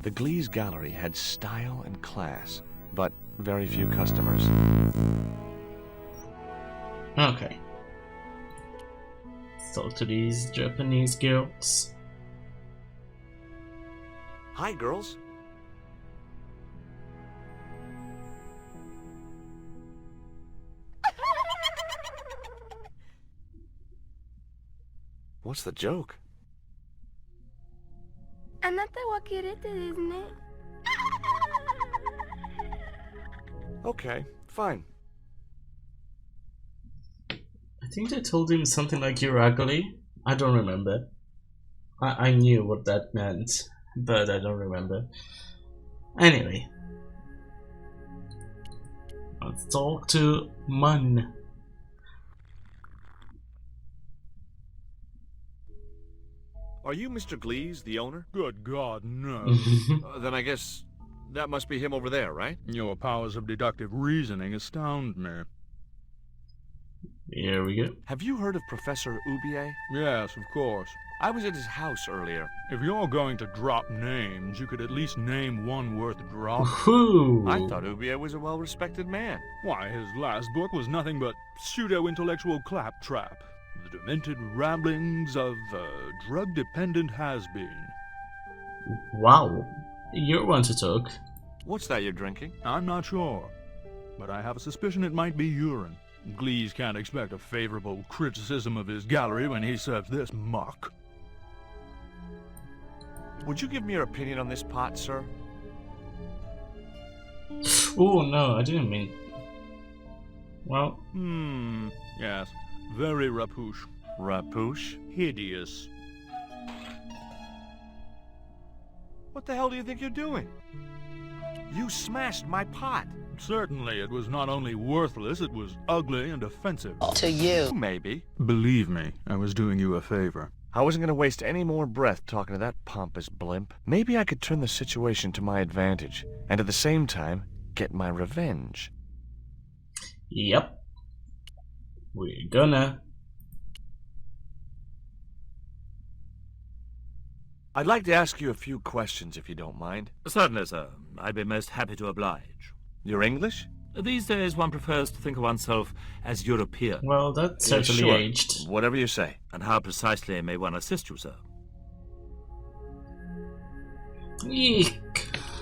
The Glee's Gallery had style and class, but very few customers. Okay. Let's talk to these Japanese girls. Hi, girls. What's the joke? あなたはキレてですね。 Okay, fine. I think they told him something like "you're ugly." I don't remember. I knew what that meant, but I don't remember. Anyway, let's talk to Mun. Are you Mr. Glees, the owner? Good God, no. Then I guess that must be him over there, right? Your powers of deductive reasoning astound me. Here we go. Have you heard of Professor Ubier? Yes, of course. I was at his house earlier. If you're going to drop names, you could at least name one worth dropping. Woohoo! I thought Ubier was a well-respected man. Why, his last book was nothing but pseudo-intellectual claptrap. The demented ramblings of a drug-dependent has-been. Wow, you're one to talk. What's that you're drinking? I'm not sure, but I have a suspicion it might be urine. Glees can't expect a favorable criticism of his gallery when he serves this muck. Would you give me your opinion on this pot, sir? Oh no, I didn't mean. Well, Yes. Very rapouche. Rapouche? Hideous. What the hell do you think you're doing? You smashed my pot. Certainly, it was not only worthless, it was ugly and offensive. To you. Maybe. Believe me, I was doing you a favor. I wasn't going to waste any more breath talking to that pompous blimp. Maybe I could turn the situation to my advantage, and at the same time, get my revenge. yep. We're gonna. I'd like to ask you a few questions, if you don't mind. Certainly, sir. I'd be most happy to oblige. You're English? These days one prefers to think of oneself as European. Well, that's Yeah, certainly sure. aged. Whatever you say. And how precisely may one assist you, sir? Eek.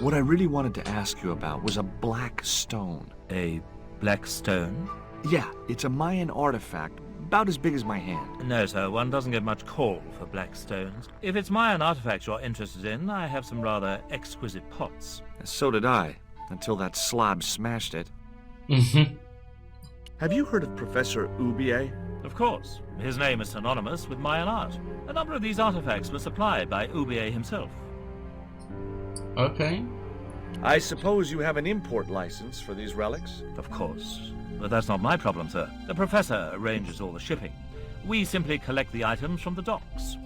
What I really wanted to ask you about was a black stone. A black stone? Yeah, it's a Mayan artifact, about as big as my hand. No, sir, one doesn't get much call for black stones. If it's Mayan artifacts you're interested in, I have some rather exquisite pots. So did I, until that slob smashed it. Mhm. Have you heard of Professor Ubier? Of course. His name is synonymous with Mayan art. A number of these artifacts were supplied by Ubier himself. Okay. I suppose you have an import license for these relics? Of course. But that's not my problem, sir. The professor arranges all the shipping. We simply collect the items from the docks.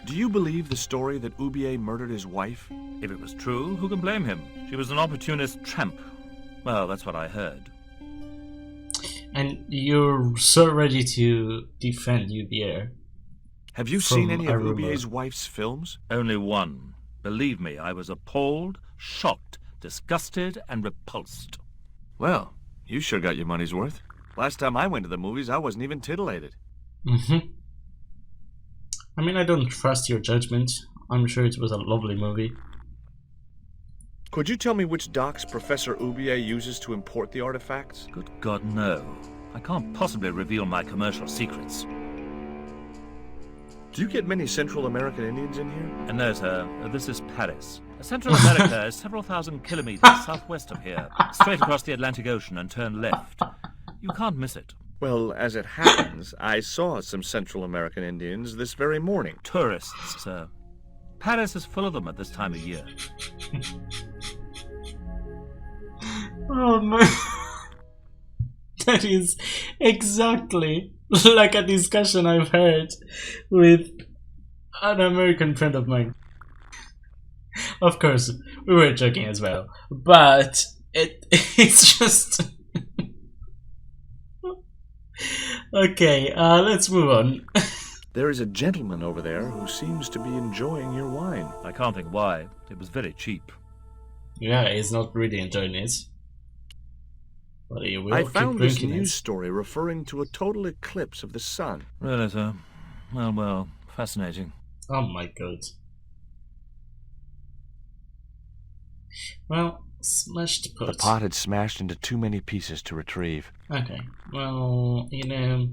Do you believe the story that Ubier murdered his wife? If it was true, who can blame him? She was an opportunist tramp. Well, that's what I heard. And you're so ready to defend UBR. Have you seen From any of Aruba. Ubier's wife's films? Only one. Believe me, I was appalled, shocked, disgusted, and repulsed. Well, you sure got your money's worth. Last time I went to the movies, I wasn't even titillated. Mm-hmm. I mean, I don't trust your judgment. I'm sure it was a lovely movie. Could you tell me which docks Professor Ubier uses to import the artifacts? Good God, no. I can't possibly reveal my commercial secrets. Do you get many Central American Indians in here? And no, sir, this is Paris. Central America is several thousand kilometers southwest of here, straight across the Atlantic Ocean and turn left. You can't miss it. Well, as it happens, I saw some Central American Indians this very morning. Tourists, sir. Paris is full of them at this time of year. Oh no. That is exactly like a discussion I've had with an American friend of mine. Of course, we were joking as well, but it's just okay. Let's move on. There is a gentleman over there who seems to be enjoying your wine. I can't think why. It was very cheap. Yeah, he's not really enjoying it. But he will I keep found this drinking news it. story referring to a total eclipse of the sun. Really, sir? Well, fascinating. Oh my god. Well, smashed pot. The pot had smashed into too many pieces to retrieve. Okay, well, you know,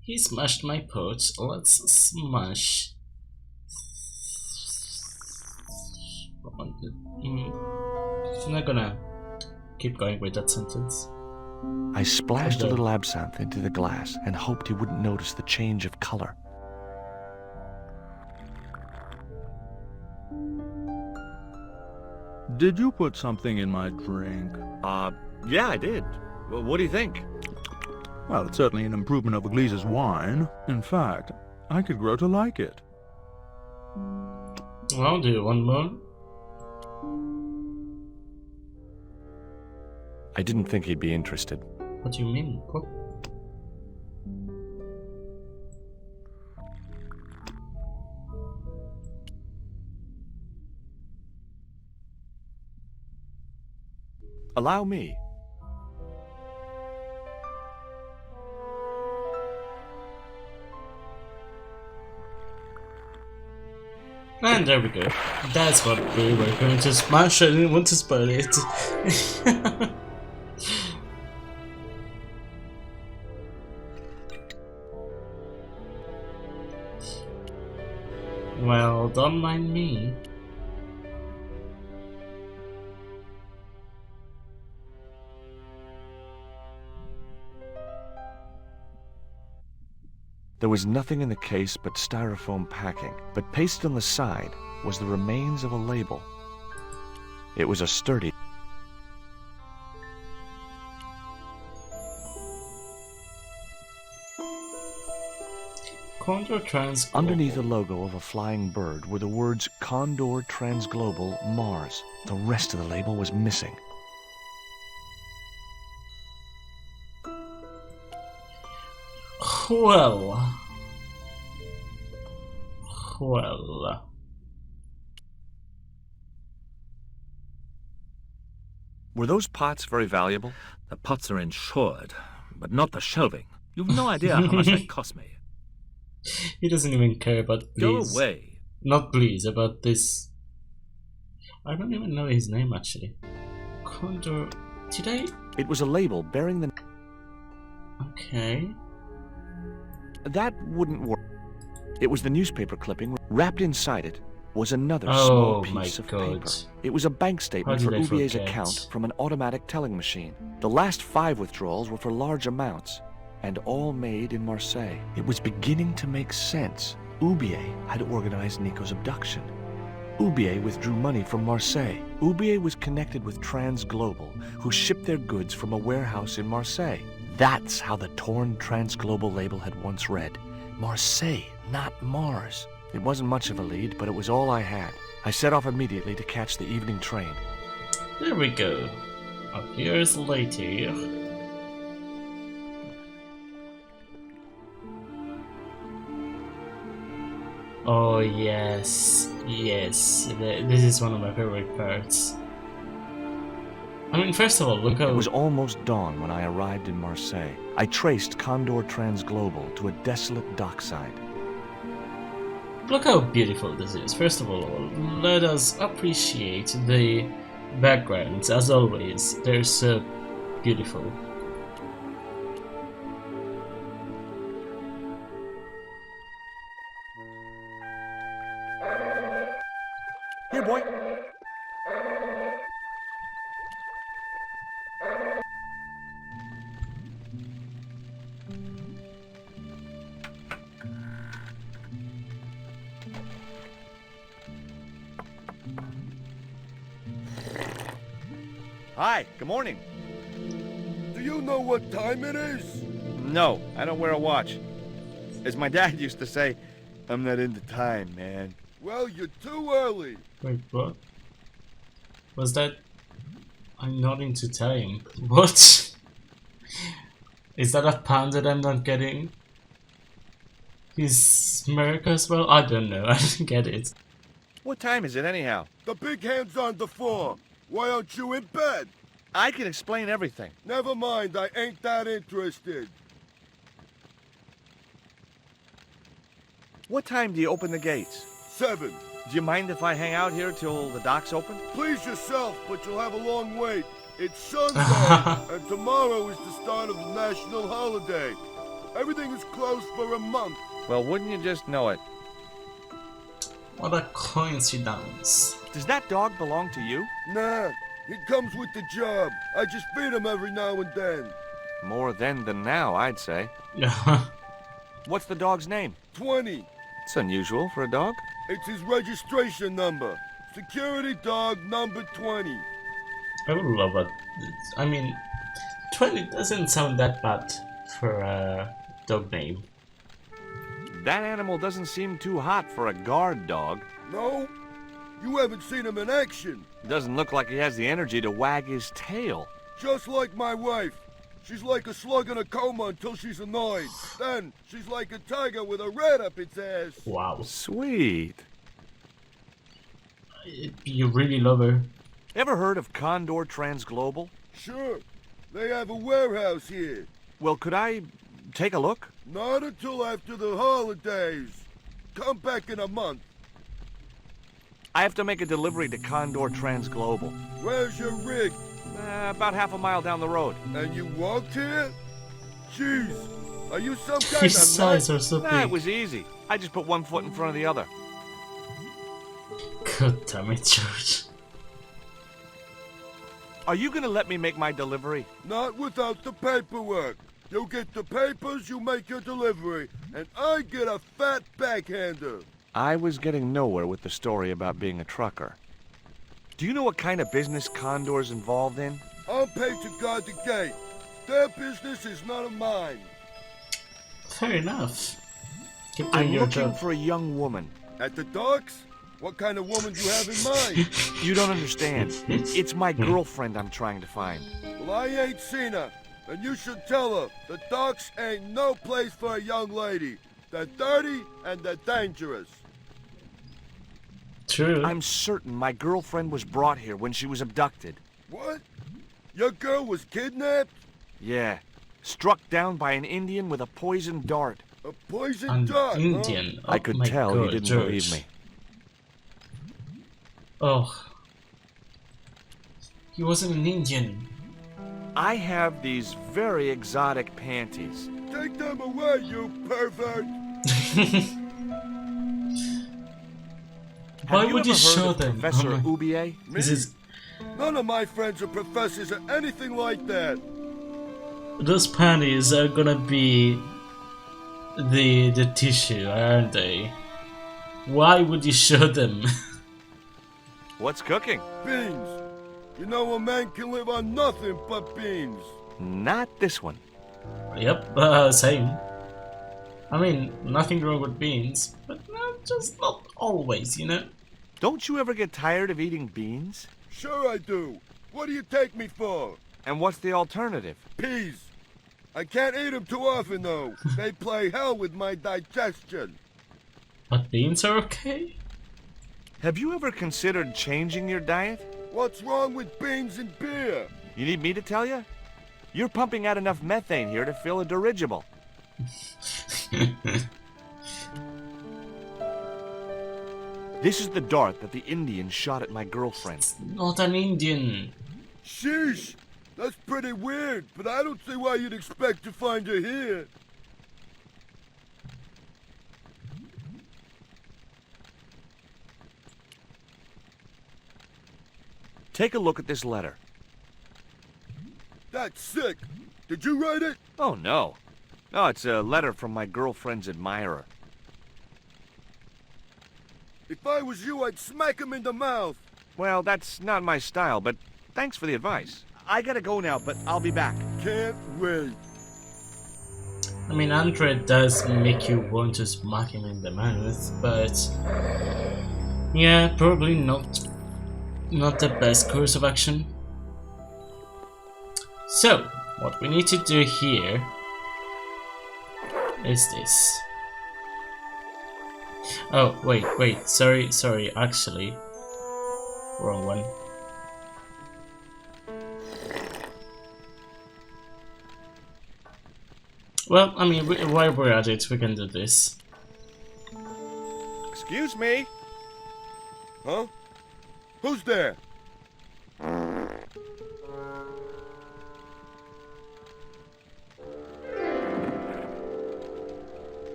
he smashed my pot. Let's smash. I'm not gonna keep going with that sentence. I splashed a Okay. little absinthe into the glass and hoped he wouldn't notice the change of color. Did you put something in my drink? Yeah, I did. Well, what do you think? Well, it's certainly an improvement over Gleese's wine. In fact, I could grow to like it. Well, do you want more? I didn't think he'd be interested. What do you mean? What? Allow me. And there we go. That's what we were going to smash. I didn't want to spoil it. Well, don't mind me. There was nothing in the case but styrofoam packing, but pasted on the side was the remains of a label. It was a sturdy. Condor Trans. Underneath the logo of a flying bird were the words Condor Transglobal Mars. The rest of the label was missing. Well. Well. Were those pots very valuable? The pots are insured, but not the shelving. You've no idea how much that cost me. He doesn't even care about Go please. away. Not please, about this. I don't even know his name actually. Condor. Did I? It was a label bearing the... Okay. That wouldn't work. It was the newspaper clipping. Wrapped inside it was another Oh small my piece of God. paper. It was a bank statement How for did I Ubier's forget? account from an automatic telling machine. The last 5 withdrawals were for large amounts, and all made in Marseille. It was beginning to make sense. Ubier had organized Nico's abduction. Ubier withdrew money from Marseille. Ubier was connected with Transglobal, who shipped their goods from a warehouse in Marseille. That's how the torn Transglobal label had once read. Marseille, not Mars. It wasn't much of a lead, but it was all I had. I set off immediately to catch the evening train. There we go. A few years later. Oh yes, yes. This is one of my favorite parts. I mean, first of all, look how It was almost dawn when I arrived in Marseille. I traced Condor Transglobal to a desolate dockside. look how beautiful this is. First of all, let us appreciate the backgrounds. As always, they're so beautiful. Here, boy. Hi, good morning. Do you know what time it is? No, I don't wear a watch. As my dad used to say, I'm not into time, man. Well, you're too early. Wait, what? Was that? I'm not into time. What? Is that a pound that I'm not getting? his smirk as well? I don't know, I don't get it. What time is it anyhow? The big hand's on the floor. Why aren't you in bed? I can explain everything. Never mind, I ain't that interested. What time do you open the gates? 7. Do you mind if I hang out here till the docks open? Please yourself, but you'll have a long wait. It's Sunday, and tomorrow is the start of the national holiday. Everything is closed for a month. Well, wouldn't you just know it? What a coincidence. Does that dog belong to you? Nah, he comes with the job. I just feed him every now and then. More then than now, I'd say. What's the dog's name? 20. It's unusual for a dog. It's his registration number. Security dog number 20. I would love it. I mean, 20 doesn't sound that bad for a dog name. That animal doesn't seem too hot for a guard dog. No? You haven't seen him in action. Doesn't look like he has the energy to wag his tail. Just like my wife. She's like a slug in a coma until she's annoyed. Then, she's like a tiger with a rat up its ass. Wow. Sweet. You really love her. Ever heard of Condor Transglobal? Sure. They have a warehouse here. Well, could I take a look? Not until after the holidays. Come back in a month. I have to make a delivery to Condor Transglobal. Where's your rig? About half a mile down the road. And you walked here? Jeez, are you some kind His of size nut? are so It big. was easy. I just put one foot in front of the other. God damn it, George. Are you gonna let me make my delivery? Not without the paperwork. You get the papers, you make your delivery, and I get a fat backhander. I was getting nowhere with the story about being a trucker. Do you know what kind of business Condor's involved in? I'm paid to guard the gate. Their business is none of mine. Fair enough. Keep doing I'm your looking job. for a young woman. At the docks? What kind of woman do you have in mind? You don't understand. It's my girlfriend I'm trying to find. Well, I ain't seen her, and you should tell her the docks ain't no place for a young lady. They're dirty and they're dangerous. True. I'm certain my girlfriend was brought here when she was abducted. What? Your girl was kidnapped? Yeah. Struck down by an Indian with a poisoned dart. A poison An dart, Indian. I Oh could my tell God, you didn't George. believe me. Oh. He wasn't an Indian. I have these very exotic panties. Huh? Take them away, you pervert! Why Have you would you ever heard show of them? Professor Oh my- Ubier? This is None of my friends are professors or anything like that. those panties are gonna be the tissue, aren't they? Why would you show them? What's cooking? Beans. You know a man can live on nothing but beans. Not this one. Yep, same. I mean, nothing wrong with beans, but just not always, you know? Don't you ever get tired of eating beans? Sure I do. What do you take me for? And what's the alternative? Peas. I can't eat them too often though. They play hell with my digestion. But beans are okay? Have you ever considered changing your diet? What's wrong with beans and beer? You need me to tell you? You're pumping out enough methane here to fill a dirigible. This is the dart that the Indian shot at my girlfriend. Not an Indian. Sheesh. That's pretty weird, but I don't see why you'd expect to find her here. Take a look at this letter. That's sick. Did you write it? Oh, no. No, it's a letter from my girlfriend's admirer. If I was you, I'd smack him in the mouth. Well, that's not my style, but thanks for the advice. I gotta go now, but I'll be back. Can't wait. I mean, Android does make you want to smack him in the mouth, but yeah, probably not the best course of action. So, what we need to do here is this. Oh, wait, sorry, actually. Wrong one. Well, I mean, while we're at it, we can do this. Excuse me? Huh? Who's there?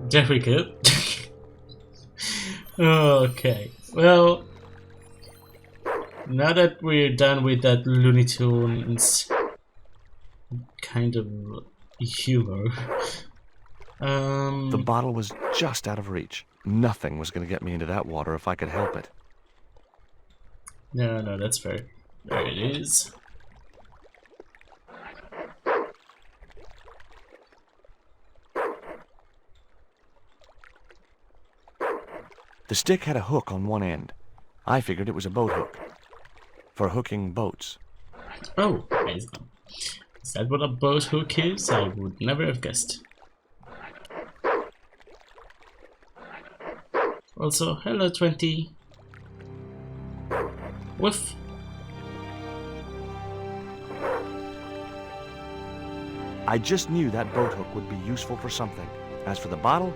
There we go. Okay, well, now that we're done with that Looney Tunes kind of humor, The bottle was just out of reach. Nothing was going to get me into that water if I could help it. no, that's fair. There it is. The stick had a hook on one end. I figured it was a boat hook. For hooking boats. Oh, is that what a boat hook is? I would never have guessed. Also, hello 20. Woof. I just knew that boat hook would be useful for something. As for the bottle,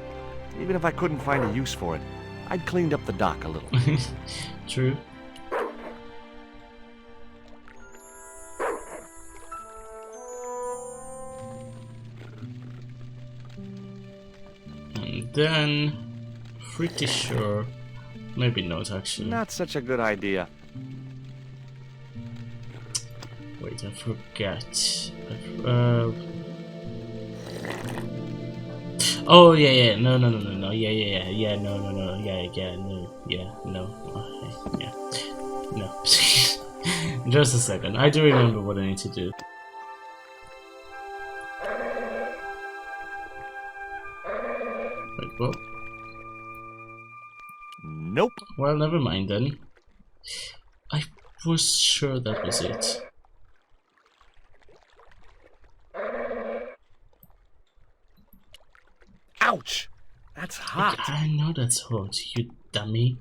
even if I couldn't find a use for it, I'd cleaned up the dock a little. True. And then, pretty sure, maybe not actually. Not such a good idea. Wait, I forget. Oh yeah, no, yeah, no, yeah, no. Just a second, I do remember what I need to do. Wait, what? Nope. Well, never mind then. I was sure that was it. Ouch! That's hot. I know that's hot, you dummy.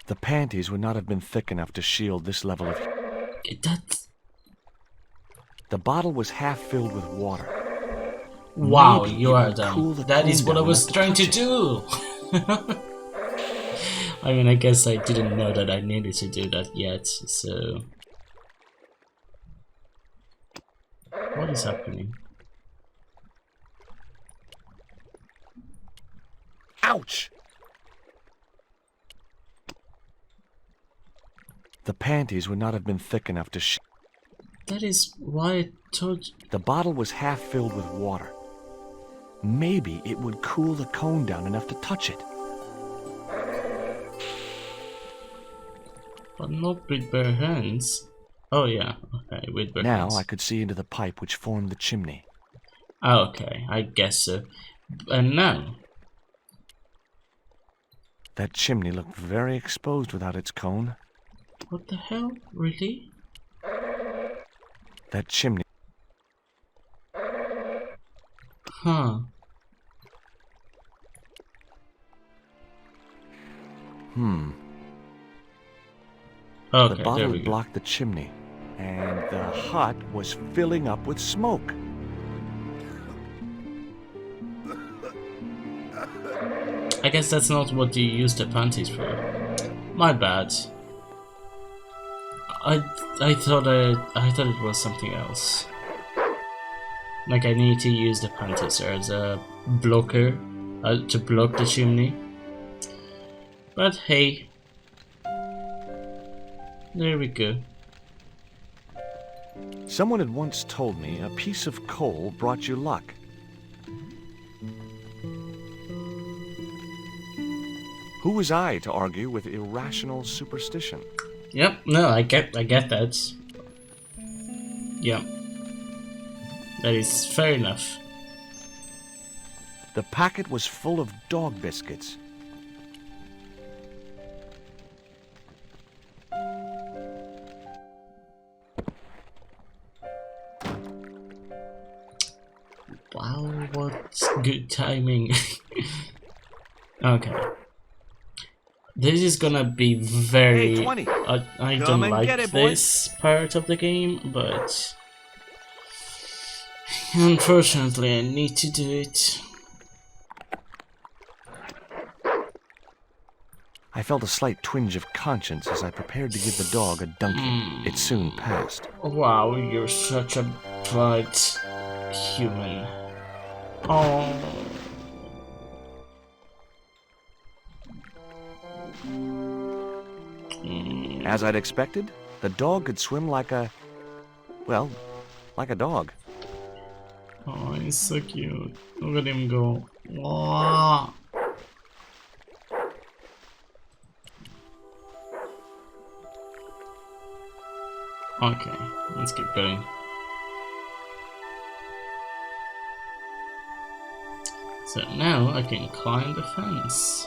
The panties would not have been thick enough to shield this level of... That's... The bottle was half filled with water. Wow, Maybe you it are would dumb. cool the That is cone what I down was enough trying to touch do! I mean, I guess I didn't know that I needed to do that yet, so... What is happening? Ouch! The panties would not have been thick enough to That is why I told you. The bottle was half filled with water. Maybe it would cool the cone down enough to touch it. But not with bare hands. Oh yeah, okay, with bare Now hands. I could see into the pipe which formed the chimney. Okay, I guess so. And now? That chimney looked very exposed without its cone. What the hell? Really? That chimney... Huh. Okay, The there bottle we go. blocked the chimney, and the hut was filling up with smoke. I guess that's not what you use the panties for. My bad. I thought it was something else. Like I need to use the panties as a blocker to block the chimney. But hey, there we go. Someone had once told me a piece of coal brought you luck. Who was I to argue with irrational superstition? Yep, no, I get that. Yeah. That is fair enough. The packet was full of dog biscuits. Wow, what good timing. Okay. This is gonna be very... Hey, 20. I Come don't and like get it, boy. this part of the game, but... unfortunately, I need to do it. I felt a slight twinge of conscience as I prepared to give the dog a dunking. It soon passed. Wow, you're such a bright human. Oh. As I'd expected, the dog could swim like a... well, like a dog. Oh, he's so cute. Look at him go. Wow. Okay, let's keep going. So now I can climb the fence.